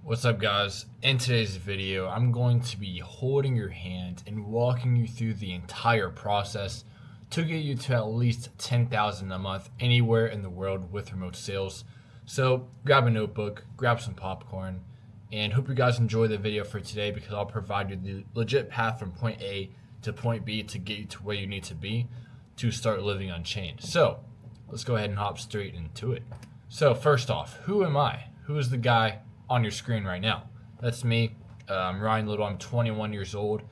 What's up, guys? In today's video, I'm going to be holding your hand and walking you through the entire process to get you to at least $10,000 a month anywhere in the world with remote sales. So grab a notebook, grab some popcorn, and hope you guys enjoy the video for today because I'll provide you the legit path from point A to point B to get you to where you need to be to start living unchained. So let's go ahead and hop straight into it. So first off, who am I? Who is the guy on your screen right now? That's me. I'm Ryan Little. I'm 21 years old,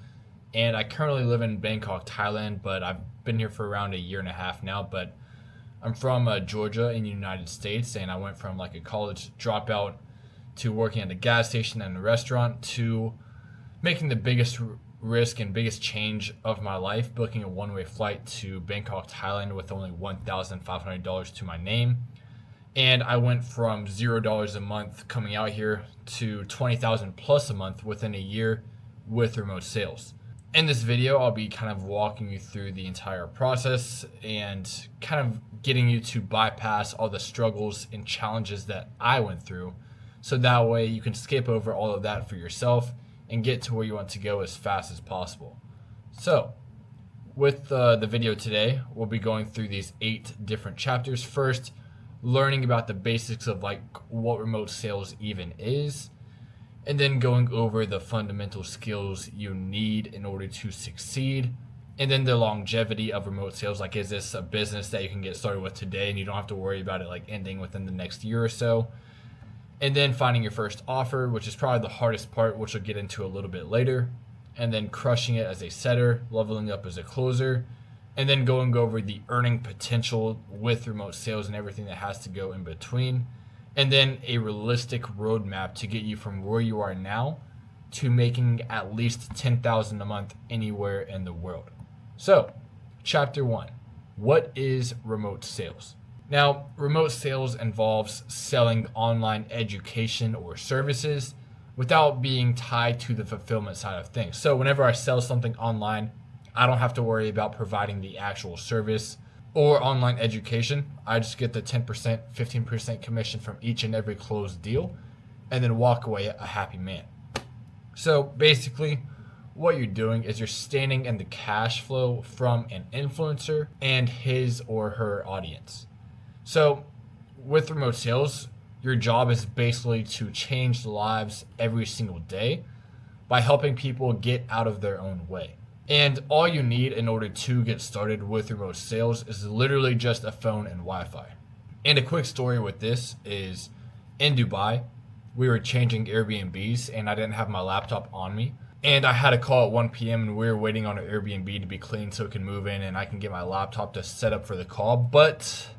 and I currently live in Bangkok, Thailand, but I've been here for around a year and a half now. But I'm from Georgia in the United States, and I went from like a college dropout to working at a gas station and a restaurant to making the biggest risk and biggest change of my life, booking a one-way flight to Bangkok, Thailand with only $1,500 to my name. And I went from $0 a month coming out here to $20,000 plus a month within a year with remote sales. In this video, I'll be kind of walking you through the entire process and kind of getting you to bypass all the struggles and challenges that I went through. So that way you can skip over all of that for yourself and get to where you want to go as fast as possible. So with the video today, we'll be going through these 8 different chapters. First, learning about the basics of like what remote sales even is, and then going over the fundamental skills you need in order to succeed, and then the longevity of remote sales. Like, is this a business that you can get started with today and you don't have to worry about it like ending within the next year or so? And then finding your first offer, which is probably the hardest part, which we'll get into a little bit later, and then crushing it as a setter, leveling up as a closer, and then going over the earning potential with remote sales and everything that has to go in between. And then a realistic roadmap to get you from where you are now to making at least $10,000 a month anywhere in the world. So, chapter 1, what is remote sales? Now, remote sales involves selling online education or services without being tied to the fulfillment side of things. So whenever I sell something online, I don't have to worry about providing the actual service or online education. I just get the 10%, 15% commission from each and every closed deal and then walk away a happy man. So basically, what you're doing is you're standing in the cash flow from an influencer and his or her audience. So with remote sales, your job is basically to change lives every single day by helping people get out of their own way. And all you need in order to get started with remote sales is literally just a phone and Wi-Fi. And a quick story with this is in Dubai, we were changing Airbnbs and I didn't have my laptop on me. And I had a call at 1 p.m. and we were waiting on an Airbnb to be cleaned so it can move in and I can get my laptop to set up for the call. But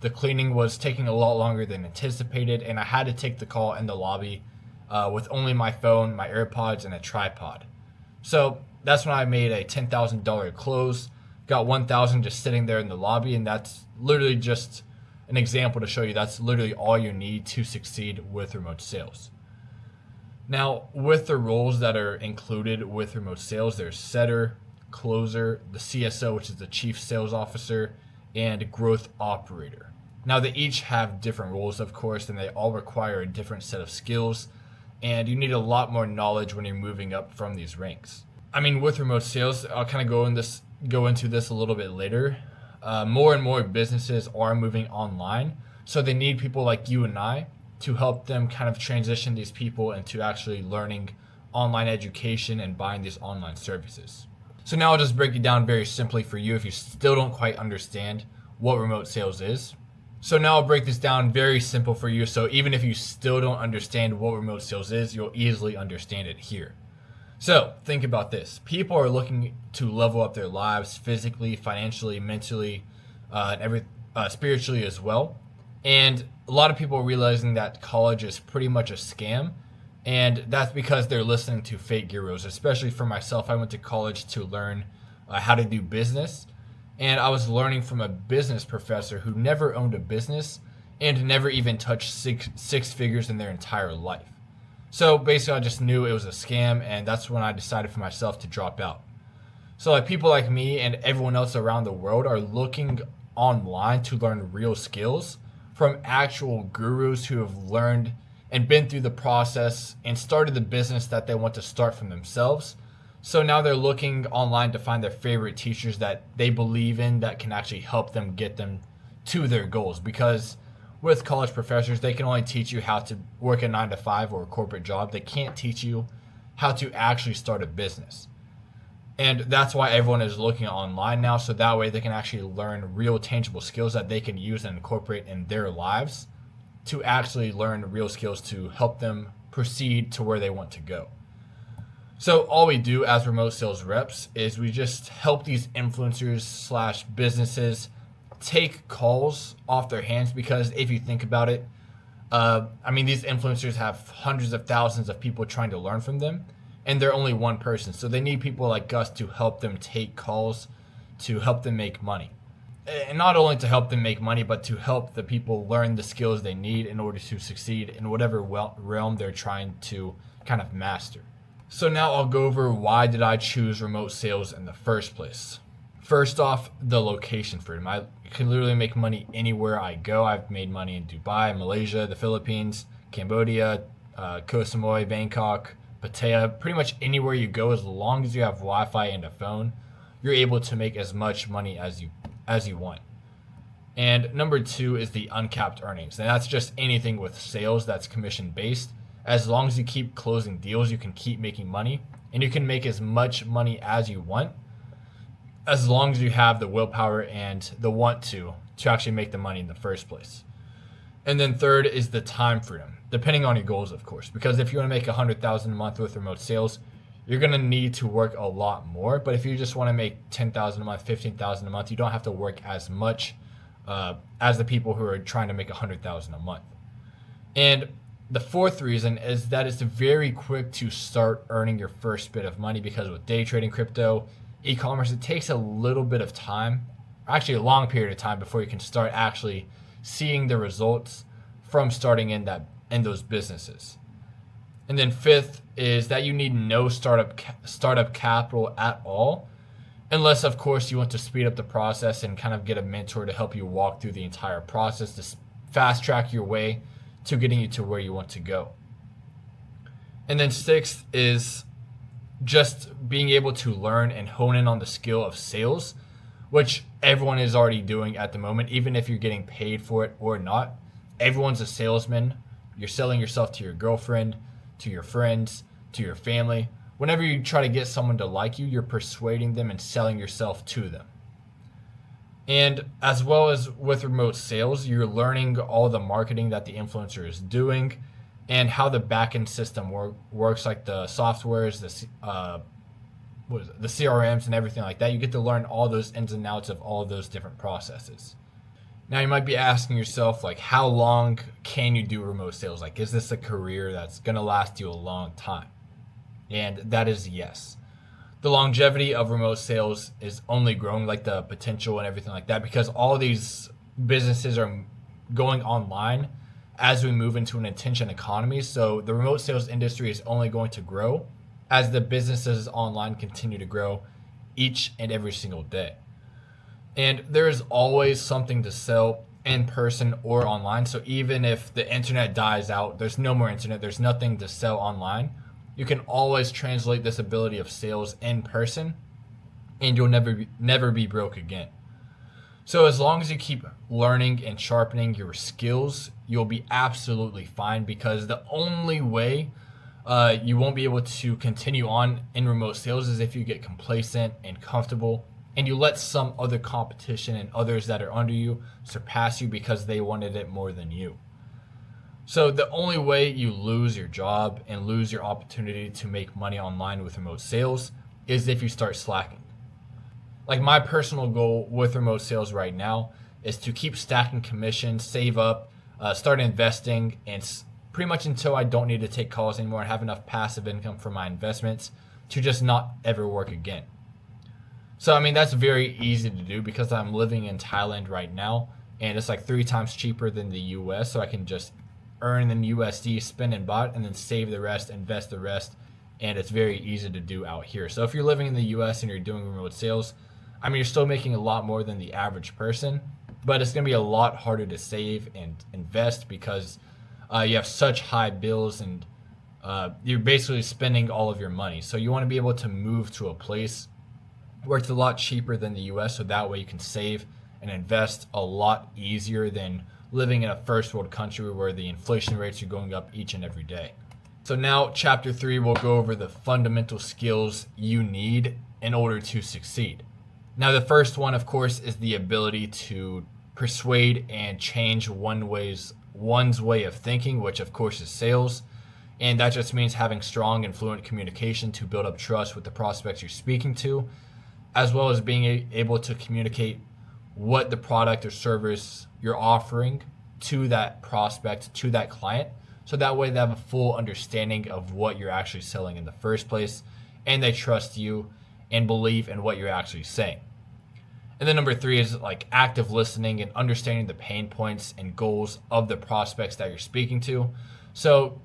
the cleaning was taking a lot longer than anticipated and I had to take the call in the lobby with only my phone, my AirPods, and a tripod. So that's when I made a $10,000 close, got $1,000 just sitting there in the lobby, and that's literally just an example to show you that's literally all you need to succeed with remote sales. Now, with the roles that are included with remote sales, there's setter, closer, the CSO, which is the chief sales officer, and growth operator. Now, they each have different roles, of course, and they all require a different set of skills, and you need a lot more knowledge when you're moving up from these ranks. I mean, with remote sales, I'll kind of go into this a little bit later. More and more businesses are moving online, so they need people like you and I to help them kind of transition these people into actually learning online education and buying these online services. So now I'll just break it down very simply for you if you still don't quite understand what remote sales is. So now I'll break this down very simple for you, so even if you still don't understand what remote sales is, you'll easily understand it here. So think about this. People are looking to level up their lives physically, financially, mentally, and spiritually as well. And a lot of people are realizing that college is pretty much a scam. And that's because they're listening to fake gurus. Especially for myself, I went to college to learn how to do business. And I was learning from a business professor who never owned a business and never even touched six figures in their entire life. So basically, I just knew it was a scam, and that's when I decided for myself to drop out. So like people like me and everyone else around the world are looking online to learn real skills from actual gurus who have learned and been through the process and started the business that they want to start from themselves. So now they're looking online to find their favorite teachers that they believe in that can actually help them get them to their goals. Because with college professors, they can only teach you how to work a 9 to 5 or a corporate job. They can't teach you how to actually start a business. And that's why everyone is looking online now, so that way they can actually learn real tangible skills that they can use and incorporate in their lives to actually learn real skills to help them proceed to where they want to go. So all we do as remote sales reps is we just help these influencers slash businesses take calls off their hands, because if you think about it, these influencers have hundreds of thousands of people trying to learn from them, and they're only one person. So they need people like us to help them take calls, to help them make money. And not only to help them make money, but to help the people learn the skills they need in order to succeed in whatever realm they're trying to kind of master. So now I'll go over why did I choose remote sales in the first place. First off, the location freedom. I can literally make money anywhere I go. I've made money in Dubai, Malaysia, the Philippines, Cambodia, Koh Samui, Bangkok, Pattaya. Pretty much anywhere you go, as long as you have Wi-Fi and a phone, you're able to make as much money as you want. And number 2 is the uncapped earnings. And that's just anything with sales that's commission based. As long as you keep closing deals, you can keep making money, and you can make as much money as you want, as long as you have the willpower and the want to actually make the money in the first place. And then third is the time freedom, depending on your goals, of course, because if you want to make $100,000 a month with remote sales, you're going to need to work a lot more. But if you just want to make $10,000 a month, $15,000 a month, you don't have to work as much as the people who are trying to make $100,000 a month. And the fourth reason is that it's very quick to start earning your first bit of money, because with day trading, crypto, e-commerce, it takes a little bit of time, actually a long period of time, before you can start actually seeing the results from starting in those businesses. And then fifth is that you need no startup capital at all, unless of course you want to speed up the process and kind of get a mentor to help you walk through the entire process to fast track your way to getting you to where you want to go. And then sixth is just being able to learn and hone in on the skill of sales, which everyone is already doing at the moment, even if you're getting paid for it or not. Everyone's a salesman. You're selling yourself to your girlfriend, to your friends, to your family. Whenever you try to get someone to like you, you're persuading them and selling yourself to them. And as well as with remote sales, you're learning all the marketing that the influencer is doing and how the backend system works, like the softwares, the CRMs and everything like that. You get to learn all those ins and outs of all of those different processes. Now you might be asking yourself, like, how long can you do remote sales? Like, is this a career that's going to last you a long time? And that is yes. The longevity of remote sales is only growing, like the potential and everything like that, because all these businesses are going online as we move into an attention economy. So the remote sales industry is only going to grow as the businesses online continue to grow each and every single day. And there is always something to sell in person or online. So even if the internet dies out, there's no more internet, there's nothing to sell online, you can always translate this ability of sales in person, and you'll never be broke again. So as long as you keep learning and sharpening your skills, you'll be absolutely fine, because the only way you won't be able to continue on in remote sales is if you get complacent and comfortable and you let some other competition and others that are under you surpass you because they wanted it more than you. So the only way you lose your job and lose your opportunity to make money online with remote sales is if you start slacking. Like, my personal goal with remote sales right now is to keep stacking commissions, save up, start investing, and pretty much until I don't need to take calls anymore and have enough passive income for my investments to just not ever work again. So, that's very easy to do because I'm living in Thailand right now, and it's like 3 times cheaper than the US, so I can just earn in USD, spend in baht, and then save the rest, invest the rest, and it's very easy to do out here. So if you're living in the US and you're doing remote sales, you're still making a lot more than the average person, but it's going to be a lot harder to save and invest because You have such high bills, and you're basically spending all of your money. So you want to be able to move to a place where it's a lot cheaper than the US, so that way you can save and invest a lot easier than living in a first world country where the inflation rates are going up each and every day. So now chapter 3, we'll go over the fundamental skills you need in order to succeed. Now the first one, of course, is the ability to persuade and change one's way of thinking, which of course is sales. And that just means having strong and fluent communication to build up trust with the prospects you're speaking to, as well as being able to communicate what the product or service you're offering to that prospect, to that client, so that way they have a full understanding of what you're actually selling in the first place, and they trust you and believe in what you're actually saying. And then number 3 is like active listening and understanding the pain points and goals of the prospects that you're speaking to. So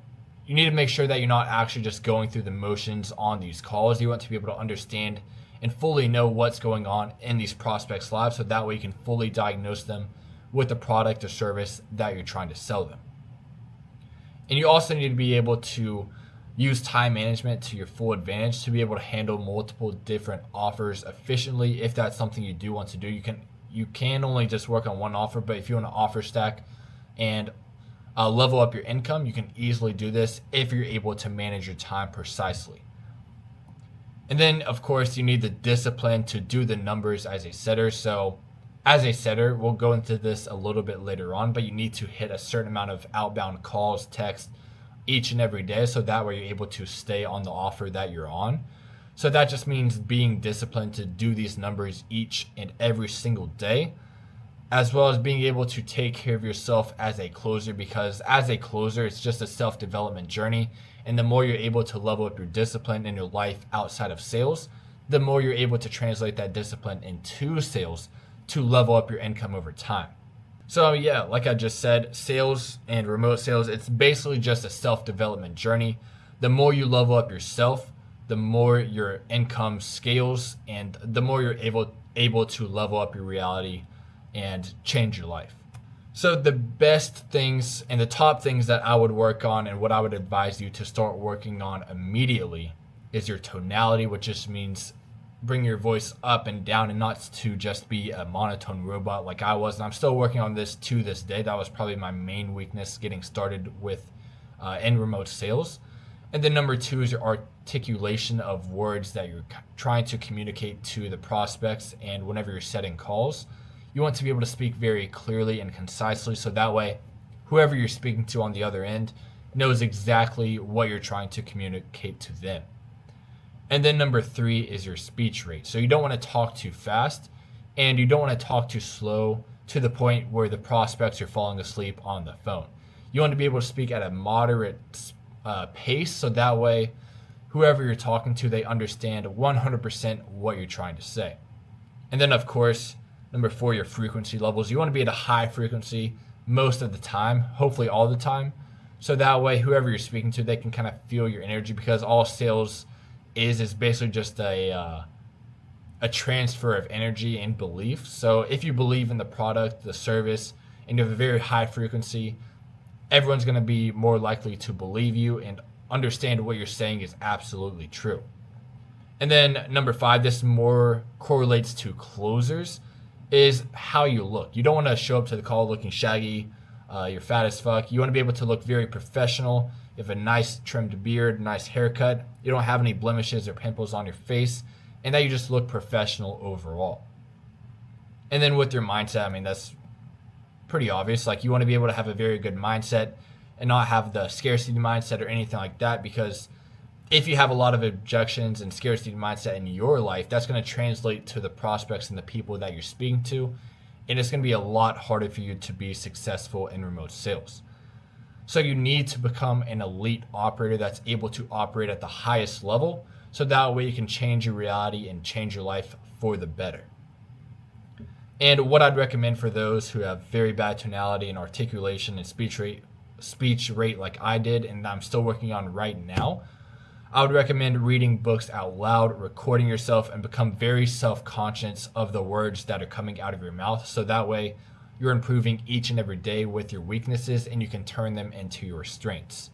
you need to make sure that you're not actually just going through the motions on these calls. You want to be able to understand and fully know what's going on in these prospects' lives, so that way you can fully diagnose them with the product or service that you're trying to sell them. And you also need to be able to use time management to your full advantage to be able to handle multiple different offers efficiently. If that's something you do want to do, you can only just work on one offer, but if you want to offer stack and level up your income, you can easily do this if you're able to manage your time precisely. And then, of course, you need the discipline to do the numbers as a setter. So as a setter, we'll go into this a little bit later on, but you need to hit a certain amount of outbound calls, text each and every day, so that way you're able to stay on the offer that you're on. So that just means being disciplined to do these numbers each and every single day, as well as being able to take care of yourself as a closer, because as a closer, it's just a self-development journey. And the more you're able to level up your discipline in your life outside of sales, the more you're able to translate that discipline into sales to level up your income over time. So yeah, like I just said, sales and remote sales, it's basically just a self-development journey. The more you level up yourself, the more your income scales, and the more you're able to level up your reality and change your life. So the best things and the top things that I would work on and what I would advise you to start working on immediately is your tonality, which just means bring your voice up and down and not to just be a monotone robot like I was. And I'm still working on this to this day. That was probably my main weakness getting started with in remote sales. And then number 2 is your articulation of words that you're trying to communicate to the prospects. And whenever you're setting calls, you want to be able to speak very clearly and concisely, so that way whoever you're speaking to on the other end knows exactly what you're trying to communicate to them. And then number 3 is your speech rate. So you don't want to talk too fast, and you don't want to talk too slow to the point where the prospects are falling asleep on the phone. You want to be able to speak at a moderate pace, so that way whoever you're talking to, they understand 100% what you're trying to say. And then of course, number 4, your frequency levels. You want to be at a high frequency most of the time, hopefully all the time. So that way, whoever you're speaking to, they can kind of feel your energy, because all sales is basically just a transfer of energy and belief. So if you believe in the product, the service, and you have a very high frequency, everyone's going to be more likely to believe you and understand what you're saying is absolutely true. And then number 5, this more correlates to closers, is how you look. You don't want to show up to the call looking shaggy, you're fat as fuck. You want to be able to look very professional. You have a nice trimmed beard, nice haircut. You don't have any blemishes or pimples on your face, and that you just look professional overall. And then with your mindset, I mean, that's pretty obvious. Like, you want to be able to have a very good mindset and not have the scarcity mindset or anything like that, because if you have a lot of objections and scarcity mindset in your life, that's going to translate to the prospects and the people that you're speaking to, and it's going to be a lot harder for you to be successful in remote sales. So you need to become an elite operator that's able to operate at the highest level, so that way you can change your reality and change your life for the better. And what I'd recommend for those who have very bad tonality and articulation and speech rate like I did, and I'm still working on right now, I would recommend reading books out loud, recording yourself, and become very self-conscious of the words that are coming out of your mouth. So that way you're improving each and every day with your weaknesses, and you can turn them into your strengths.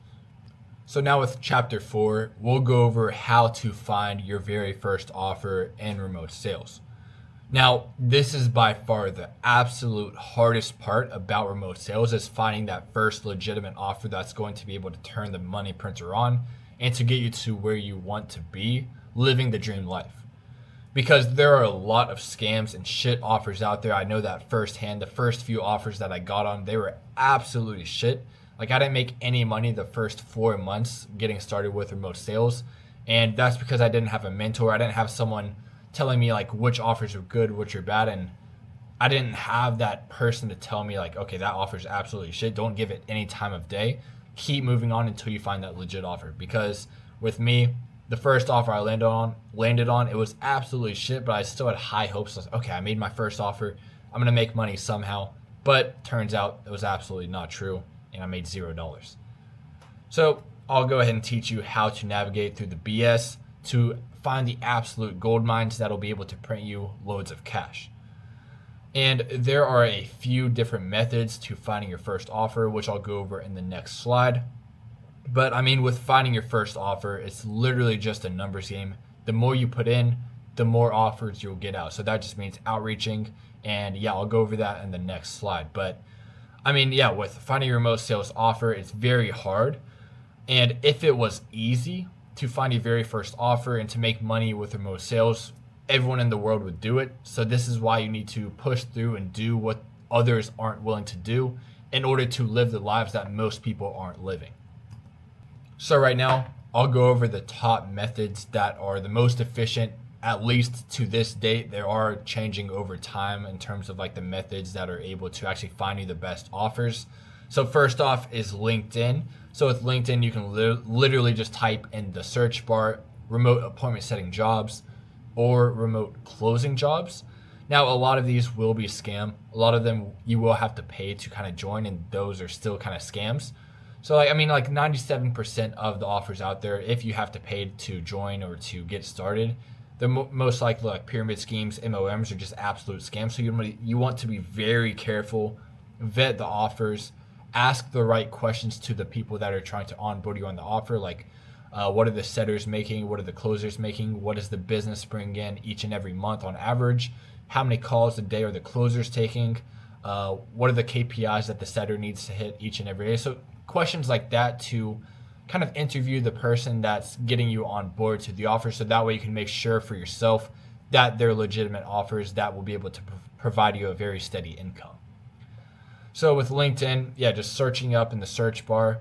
So now with chapter 4, we'll go over how to find your very first offer in remote sales. Now, this is by far the absolute hardest part about remote sales, is finding that first legitimate offer that's going to be able to turn the money printer on and to get you to where you want to be, living the dream life. Because there are a lot of scams and shit offers out there. I know that firsthand. The first few offers that I got on, they were absolutely shit. Like, I didn't make any money the first 4 months getting started with remote sales. And that's because I didn't have a mentor. I didn't have someone telling me like which offers are good, which are bad. And I didn't have that person to tell me like, okay, that offer is absolutely shit. Don't give it any time of day. Keep moving on until you find that legit offer. Because with me, the first offer I landed on, it was absolutely shit, but I still had high hopes. I was, okay, I made my first offer. I'm going to make money somehow. But turns out it was absolutely not true, and I made $0. So I'll go ahead and teach you how to navigate through the BS to find the absolute gold mines that'll be able to print you loads of cash. And there are a few different methods to finding your first offer, which I'll go over in the next slide. But I mean, with finding your first offer, it's literally just a numbers game. The more you put in, the more offers you'll get out. So that just means outreaching. And yeah, I'll go over that in the next slide. But I mean, yeah, with finding your remote sales offer, it's very hard. And if it was easy to find your very first offer and to make money with remote sales, everyone in the world would do it. So this is why you need to push through and do what others aren't willing to do in order to live the lives that most people aren't living. So right now, I'll go over the top methods that are the most efficient, at least to this date. They are changing over time in terms of like the methods that are able to actually find you the best offers. So first off is LinkedIn. So with LinkedIn, you can literally just type in the search bar, remote appointment setting jobs or remote closing jobs. Now, a lot of these will be scam. A lot of them you will have to pay to kind of join, and those are still kind of scams. So like, I mean, like 97% of the offers out there, if you have to pay to join or to get started, they're most likely like pyramid schemes, MOMs, are just absolute scams. So you want to be very careful, vet the offers, ask the right questions to the people that are trying to onboard you on the offer. Like, what are the setters making? What are the closers making? What does the business bring in each and every month on average? How many calls a day are the closers taking? What are the KPIs that the setter needs to hit each and every day? So questions like that to kind of interview the person that's getting you on board to the offer, so that way you can make sure for yourself that they're legitimate offers that will be able to provide you a very steady income. So with LinkedIn, yeah, just searching up in the search bar,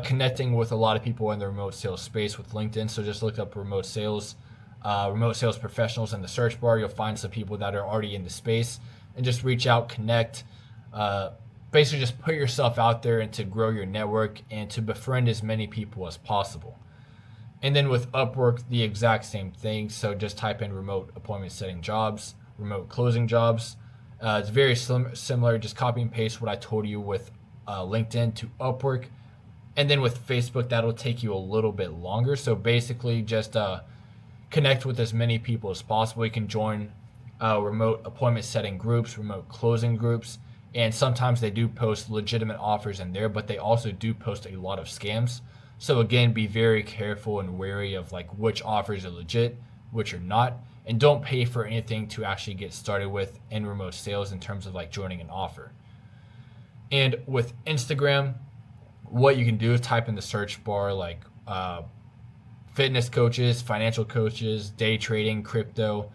connecting with a lot of people in the remote sales space with LinkedIn. So just look up remote sales professionals in the search bar. You'll find some people that are already in the space, and just reach out, connect, basically just put yourself out there and to grow your network and to befriend as many people as possible. And then with Upwork, the exact same thing. So just type in remote appointment setting jobs, remote closing jobs. It's very similar. Just copy and paste what I told you with LinkedIn to Upwork. And then with Facebook, that'll take you a little bit longer. So basically just connect with as many people as possible. You can join remote appointment setting groups, remote closing groups. And sometimes they do post legitimate offers in there, but they also do post a lot of scams. So again, be very careful and wary of like which offers are legit, which are not, and don't pay for anything to actually get started with in remote sales in terms of like joining an offer. And with Instagram, what you can do is type in the search bar like fitness coaches, financial coaches, day trading, crypto,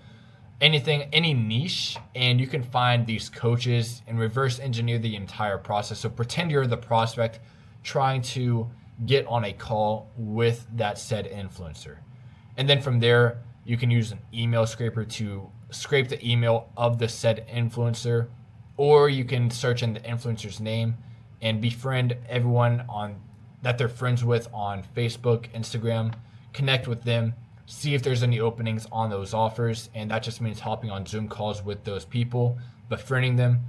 anything, any niche, and you can find these coaches and reverse engineer the entire process. So pretend you're the prospect trying to get on a call with that said influencer. And then from there, you can use an email scraper to scrape the email of the said influencer, or you can search in the influencer's name and befriend everyone that they're friends with on Facebook, Instagram, connect with them, see if there's any openings on those offers. And that just means hopping on Zoom calls with those people, befriending them.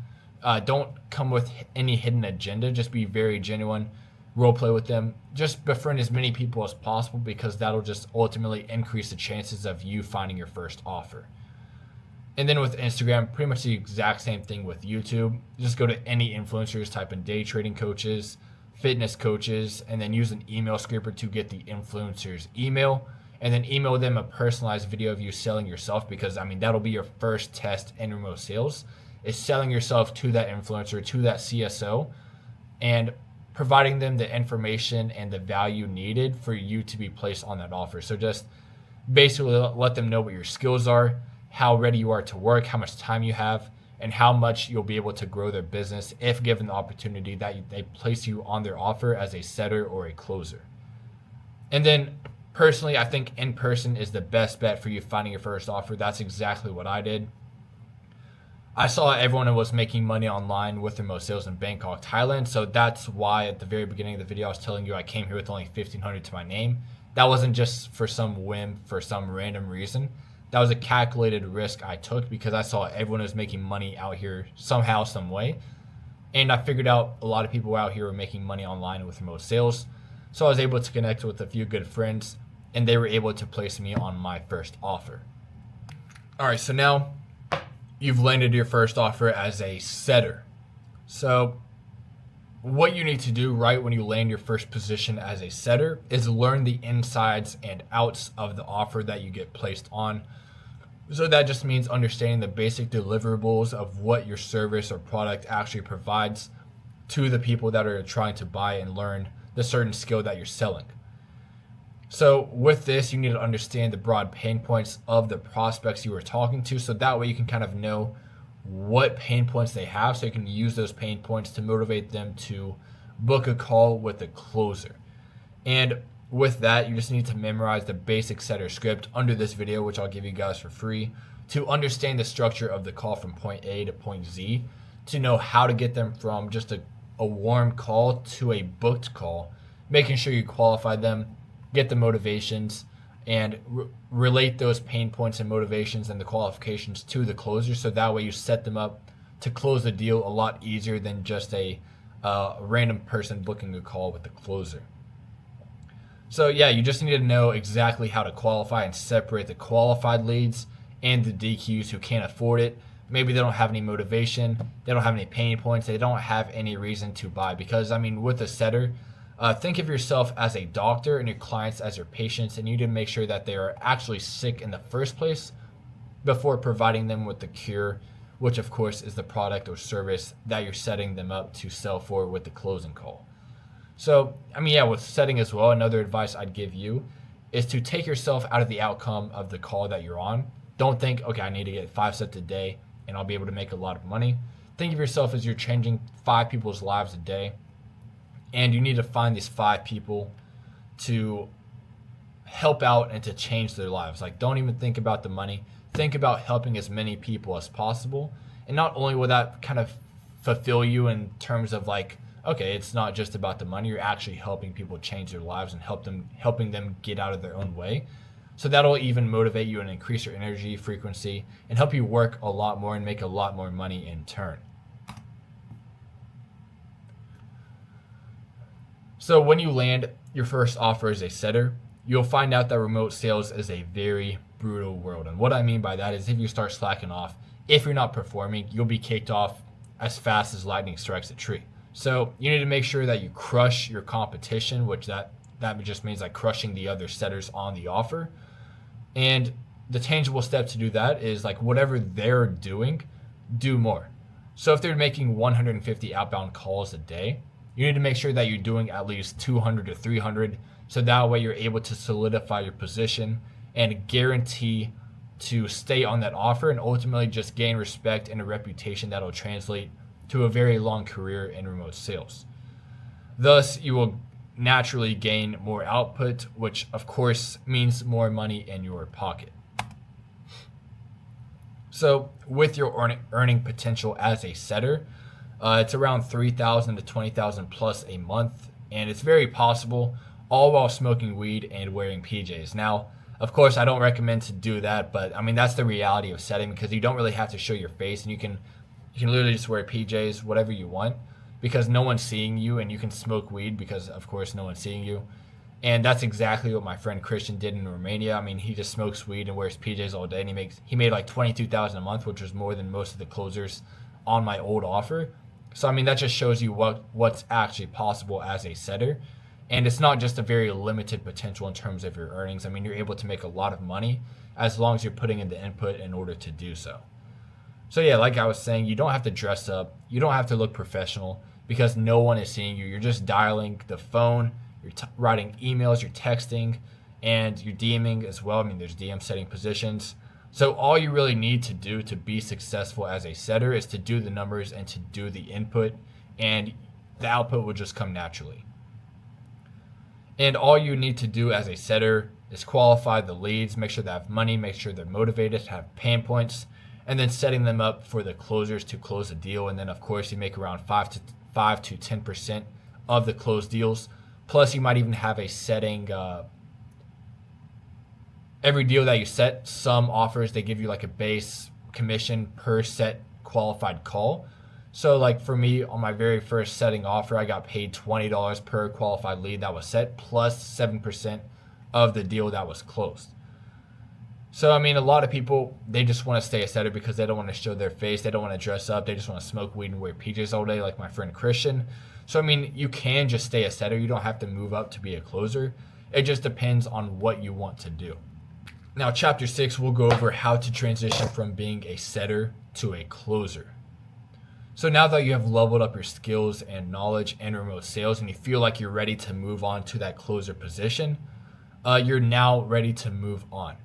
Don't come with any hidden agenda. Just be very genuine. Role play with them. Just befriend as many people as possible, because that'll just ultimately increase the chances of you finding your first offer. And then with Instagram, pretty much the exact same thing with YouTube. Just go to any influencers, type in day trading coaches, fitness coaches, and then use an email scraper to get the influencer's email, and then email them a personalized video of you selling yourself, because I mean that'll be your first test in remote sales, is selling yourself to that influencer, to that CSO, and providing them the information and the value needed for you to be placed on that offer. So just basically let them know what your skills are, how ready you are to work, how much time you have, and how much you'll be able to grow their business if given the opportunity that they place you on their offer as a setter or a closer. And then personally, I think in person is the best bet for you finding your first offer. That's exactly what I did. I saw everyone was making money online with remote sales in Bangkok, Thailand. So that's why at the very beginning of the video, I was telling you I came here with only 1,500 to my name. That wasn't just for some whim, for some random reason. That was a calculated risk I took because I saw everyone was making money out here somehow, some way. And I figured out a lot of people out here were making money online with remote sales. So I was able to connect with a few good friends, and they were able to place me on my first offer. All right, so now you've landed your first offer as a setter. So what you need to do right when you land your first position as a setter is learn the insides and outs of the offer that you get placed on. So that just means understanding the basic deliverables of what your service or product actually provides to the people that are trying to buy and learn the certain skill that you're selling. So with this, you need to understand the broad pain points of the prospects you are talking to, so that way you can kind of know what pain points they have, so you can use those pain points to motivate them to book a call with a closer. And with that, you just need to memorize the basic setter script under this video, which I'll give you guys for free, to understand the structure of the call from point A to point Z, to know how to get them from just a warm call to a booked call, making sure you qualify them, get the motivations, and relate those pain points and motivations and the qualifications to the closer, so that way you set them up to close the deal a lot easier than just a random person booking a call with the closer. So yeah, you just need to know exactly how to qualify and separate the qualified leads and the DQs who can't afford it. Maybe they don't have any motivation, they don't have any pain points, they don't have any reason to buy. Because I mean, with a setter, think of yourself as a doctor and your clients as your patients, and you need to make sure that they are actually sick in the first place before providing them with the cure, which of course is the product or service that you're setting them up to sell for with the closing call. So, I mean, yeah, with setting as well, another advice I'd give you is to take yourself out of the outcome of the call that you're on. Don't think, okay, I need to get 5 sets a day and I'll be able to make a lot of money. Think of yourself as you're changing 5 people's lives a day, and you need to find these 5 people to help out and to change their lives. Like, don't even think about the money. Think about helping as many people as possible. And not only will that kind of fulfill you in terms of like, okay, it's not just about the money, you're actually helping people change their lives and helping them get out of their own way. So that'll even motivate you and increase your energy frequency and help you work a lot more and make a lot more money in turn. So when you land your first offer as a setter, you'll find out that remote sales is a very brutal world. And what I mean by that is if you start slacking off, if you're not performing, you'll be kicked off as fast as lightning strikes a tree. So you need to make sure that you crush your competition, which that just means like crushing the other setters on the offer. And the tangible step to do that is like whatever they're doing, do more. So if they're making 150 outbound calls a day, you need to make sure that you're doing at least 200 to 300. So that way you're able to solidify your position and guarantee to stay on that offer and ultimately just gain respect and a reputation that will translate to a very long career in remote sales. Thus, you will naturally gain more output, which of course means more money in your pocket. So with your earning potential as a setter, it's around 3,000 to 20,000 plus a month, and it's very possible, all while smoking weed and wearing PJs. Now, of course, I don't recommend to do that, but I mean that's the reality of setting, because you don't really have to show your face, and you can literally just wear PJs, whatever you want, because no one's seeing you, and you can smoke weed because of course no one's seeing you. And that's exactly what my friend Christian did in Romania. I mean, he just smokes weed and wears PJs all day, and he made like 22,000 a month, which was more than most of the closers on my old offer. So I mean, that just shows you what's actually possible as a setter. And it's not just a very limited potential in terms of your earnings. I mean, you're able to make a lot of money as long as you're putting in the input in order to do so. So yeah, like I was saying, you don't have to dress up. You don't have to look professional because no one is seeing you. You're just dialing the phone, you're writing emails, you're texting, and you're DMing as well. I mean, there's DM setting positions. So all you really need to do to be successful as a setter is to do the numbers and to do the input, and the output will just come naturally. And all you need to do as a setter is qualify the leads, make sure they have money, make sure they're motivated, have pain points, and then setting them up for the closers to close a deal. And then of course you make around 5 to 10% of the closed deals. Plus you might even have a setting, every deal that you set, some offers, they give you like a base commission per set qualified call. So like for me, on my very first setting offer, I got paid $20 per qualified lead that was set, plus 7% of the deal that was closed. So I mean, a lot of people, they just want to stay a setter because they don't want to show their face, they don't want to dress up, they just want to smoke weed and wear PJs all day like my friend Christian. So I mean, you can just stay a setter, you don't have to move up to be a closer. It just depends on what you want to do. Now, chapter 6, we'll go over how to transition from being a setter to a closer. So now that you have leveled up your skills and knowledge in remote sales and you feel like you're ready to move on to that closer position, you're now ready to move on.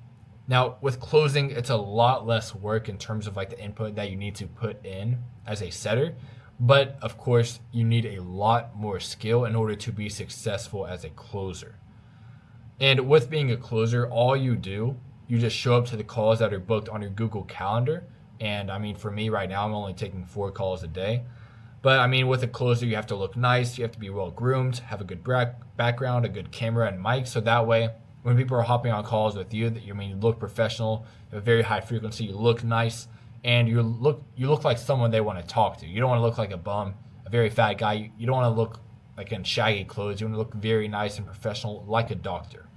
Now, with closing, it's a lot less work in terms of like the input that you need to put in as a setter. But of course, you need a lot more skill in order to be successful as a closer. And with being a closer, all you do, you just show up to the calls that are booked on your Google Calendar. And I mean, for me right now, I'm only taking 4 calls a day. But I mean, with a closer, you have to look nice. You have to be well groomed, have a good background, a good camera and mic. So that way, when people are hopping on calls with you, you look professional, you have a very high frequency, you look nice, and you look like someone they want to talk to. You don't want to look like a bum, a very fat guy. You don't want to look like in shaggy clothes. You want to look very nice and professional, like a doctor.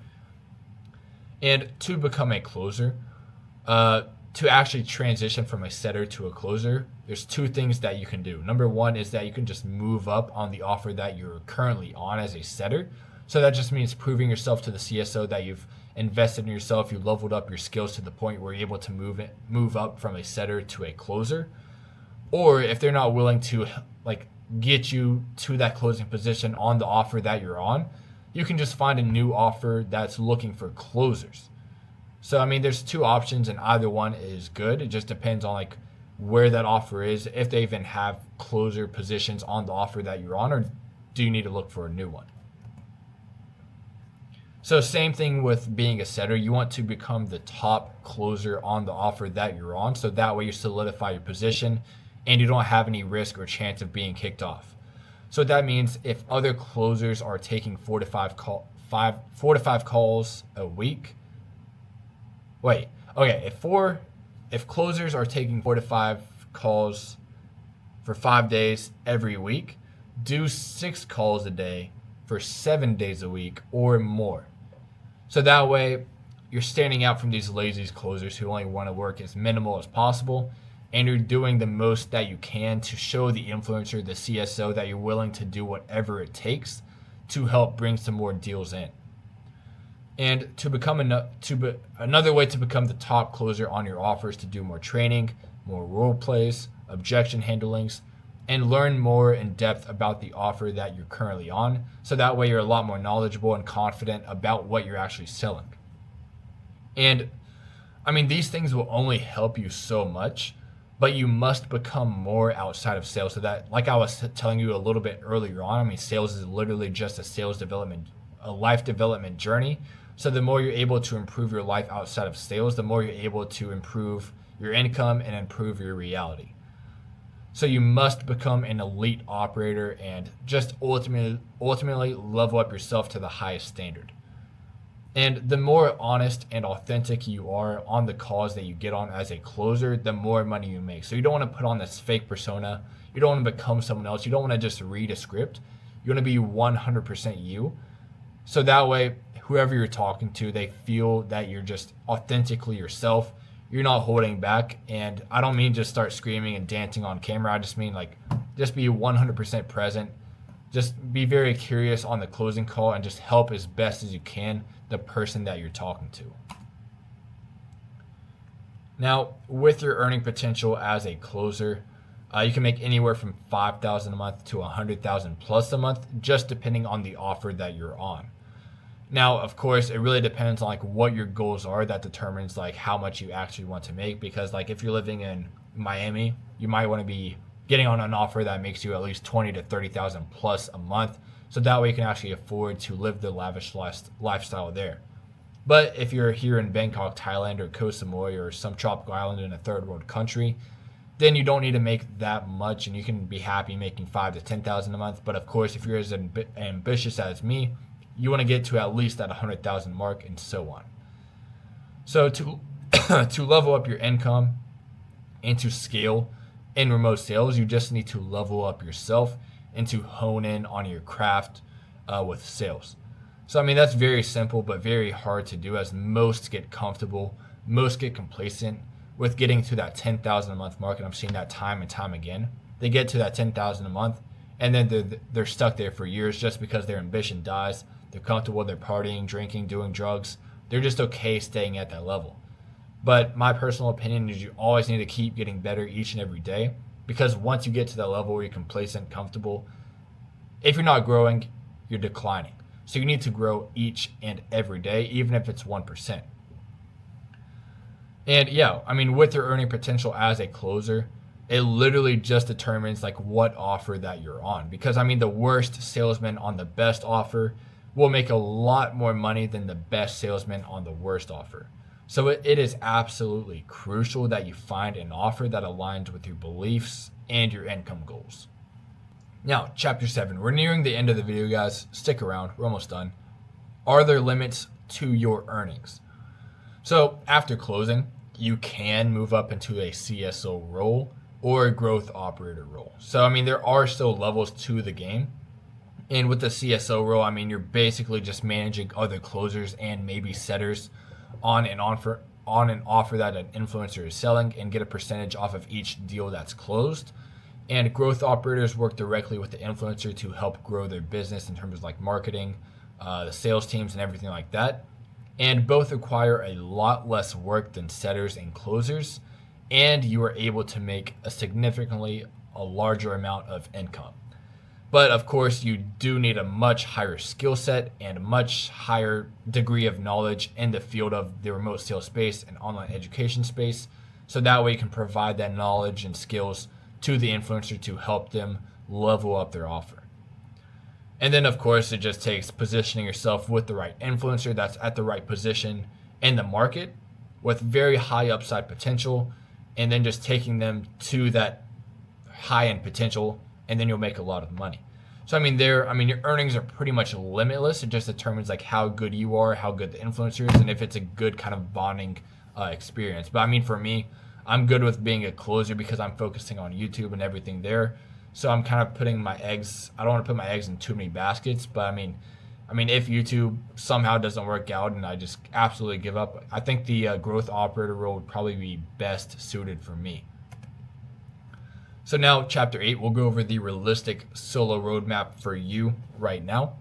And to become a closer, to actually transition from a setter to a closer, there's 2 things that you can do. Number 1 is that you can just move up on the offer that you're currently on as a setter. So that just means proving yourself to the CSO that you've invested in yourself, you leveled up your skills to the point where you're able to move up from a setter to a closer. Or if they're not willing to like get you to that closing position on the offer that you're on, you can just find a new offer that's looking for closers. So I mean, there's 2 options and either one is good. It just depends on like where that offer is, if they even have closer positions on the offer that you're on, or do you need to look for a new one? So same thing with being a setter. You want to become the top closer on the offer that you're on. So that way you solidify your position and you don't have any risk or chance of being kicked off. So that means if other closers are taking 4 to 5 calls a week. If closers are taking 4 to 5 calls for 5 days every week, do 6 calls a day for 7 days a week or more. So that way you're standing out from these lazy closers who only want to work as minimal as possible, and you're doing the most that you can to show the influencer, the CSO, that you're willing to do whatever it takes to help bring some more deals in. And to become another way to become the top closer on your offers, to do more training, more role plays, objection handlings, and learn more in depth about the offer that you're currently on. So that way you're a lot more knowledgeable and confident about what you're actually selling. And I mean, these things will only help you so much, but you must become more outside of sales. So that, like I was telling you a little bit earlier on, I mean, sales is literally just a life development journey. So the more you're able to improve your life outside of sales, the more you're able to improve your income and improve your reality. So you must become an elite operator and just ultimately level up yourself to the highest standard. And the more honest and authentic you are on the calls that you get on as a closer, the more money you make. So you don't want to put on this fake persona. You don't want to become someone else. You don't want to just read a script. You want to be 100% you. So that way, whoever you're talking to, they feel that you're just authentically yourself. You're not holding back. And I don't mean just start screaming and dancing on camera. I just mean like just be 100% present. Just be very curious on the closing call and just help as best as you can the person that you're talking to. Now, with your earning potential as a closer, you can make anywhere from $5,000 a month to $100,000 plus a month, just depending on the offer that you're on. Now, of course, it really depends on like what your goals are. That determines like how much you actually want to make. Because like if you're living in Miami, you might want to be getting on an offer that makes you at least 20 to 30,000 plus a month. So that way you can actually afford to live the lavish lifestyle there. But if you're here in Bangkok, Thailand, or Koh Samui, or some tropical island in a third world country, then you don't need to make that much, and you can be happy making 5 to 10,000 a month. But of course, if you're as ambitious as me, you want to get to at least that 100,000 mark, and so on. So to to level up your income and to scale in remote sales, you just need to level up yourself and to hone in on your craft with sales. So I mean, that's very simple but very hard to do, as most get comfortable, most get complacent with getting to that 10,000 a month mark. And I've seen that time and time again. They get to that 10,000 a month and then they're stuck there for years just because their ambition dies. They're comfortable, they're partying, drinking, doing drugs. They're just okay staying at that level. But my personal opinion is you always need to keep getting better each and every day, because once you get to that level where you're complacent, comfortable, if you're not growing, you're declining. So you need to grow each and every day, even if it's 1%. And yeah, I mean, with your earning potential as a closer, it literally just determines like what offer that you're on. Because I mean, the worst salesman on the best offer will make a lot more money than the best salesman on the worst offer. So it is absolutely crucial that you find an offer that aligns with your beliefs and your income goals. Now, chapter 7. We're nearing the end of the video, guys. Stick around. We're almost done. Are there limits to your earnings? So after closing, you can move up into a CSO role or a growth operator role. So, I mean, there are still levels to the game. And with the CSO role, I mean, you're basically just managing other closers and maybe setters on an offer that an influencer is selling, and get a percentage off of each deal that's closed. And growth operators work directly with the influencer to help grow their business in terms of like marketing, the sales teams, and everything like that. And both require a lot less work than setters and closers, and you are able to make a larger amount of income. But of course, you do need a much higher skill set and a much higher degree of knowledge in the field of the remote sales space and online education space. So that way you can provide that knowledge and skills to the influencer to help them level up their offer. And then of course, it just takes positioning yourself with the right influencer that's at the right position in the market with very high upside potential, and then just taking them to that high end potential, and then you'll make a lot of money. So I mean, your earnings are pretty much limitless. It just determines like how good you are, how good the influencer is, and if it's a good kind of bonding experience. But I mean, for me, I'm good with being a closer because I'm focusing on YouTube and everything there. So I'm kind of putting my eggs, I don't want to put my eggs in too many baskets, but I mean, if YouTube somehow doesn't work out and I just absolutely give up, I think the growth operator role would probably be best suited for me. So now, chapter 8, we'll go over the realistic solo roadmap for you right now.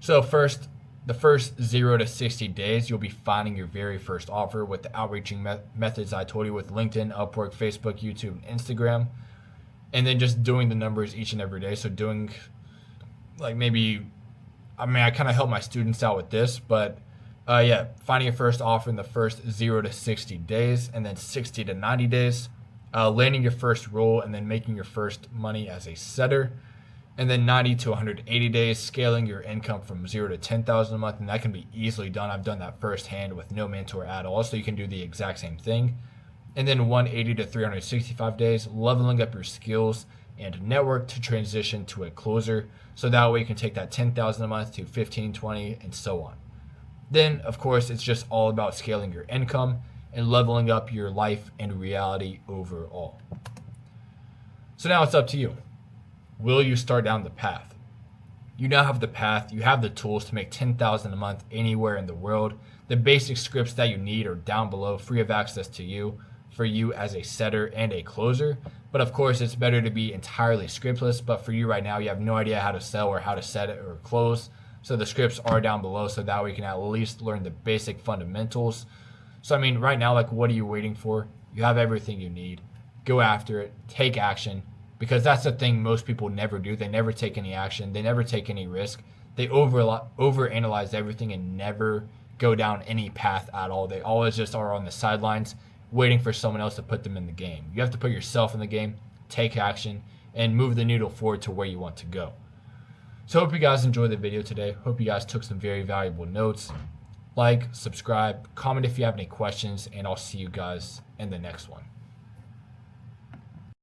So first, the first 0 to 60 days, you'll be finding your very first offer with the outreaching methods I told you with LinkedIn, Upwork, Facebook, YouTube, and Instagram. And then just doing the numbers each and every day. So doing like I kind of help my students out with this, but finding your first offer in the first 0 to 60 days, and then 60 to 90 days. Landing your first role, and then making your first money as a setter, and then 90 to 180 days, scaling your income from 0 to 10,000 a month, and that can be easily done. I've done that firsthand with no mentor at all, so you can do the exact same thing. And then 180 to 365 days, leveling up your skills and network to transition to a closer, so that way you can take that 10,000 a month to 15, 20, and so on. Then, of course, it's just all about scaling your income and leveling up your life and reality overall. So now it's up to you. Will you start down the path? You now have the path, you have the tools to make 10,000 a month anywhere in the world. The basic scripts that you need are down below, free of access to you, for you as a setter and a closer. But of course, it's better to be entirely scriptless. But for you right now, you have no idea how to sell or how to set it or close. So the scripts are down below, so that way you can at least learn the basic fundamentals. So I mean, right now, like, what are you waiting for? You have everything you need. Go after it, take action, because that's the thing most people never do. They never take any action. They never take any risk. They overanalyze everything and never go down any path at all. They always just are on the sidelines waiting for someone else to put them in the game. You have to put yourself in the game, take action, and move the needle forward to where you want to go. So hope you guys enjoyed the video today. Hope you guys took some very valuable notes. Like, subscribe, comment if you have any questions, and I'll see you guys in the next one.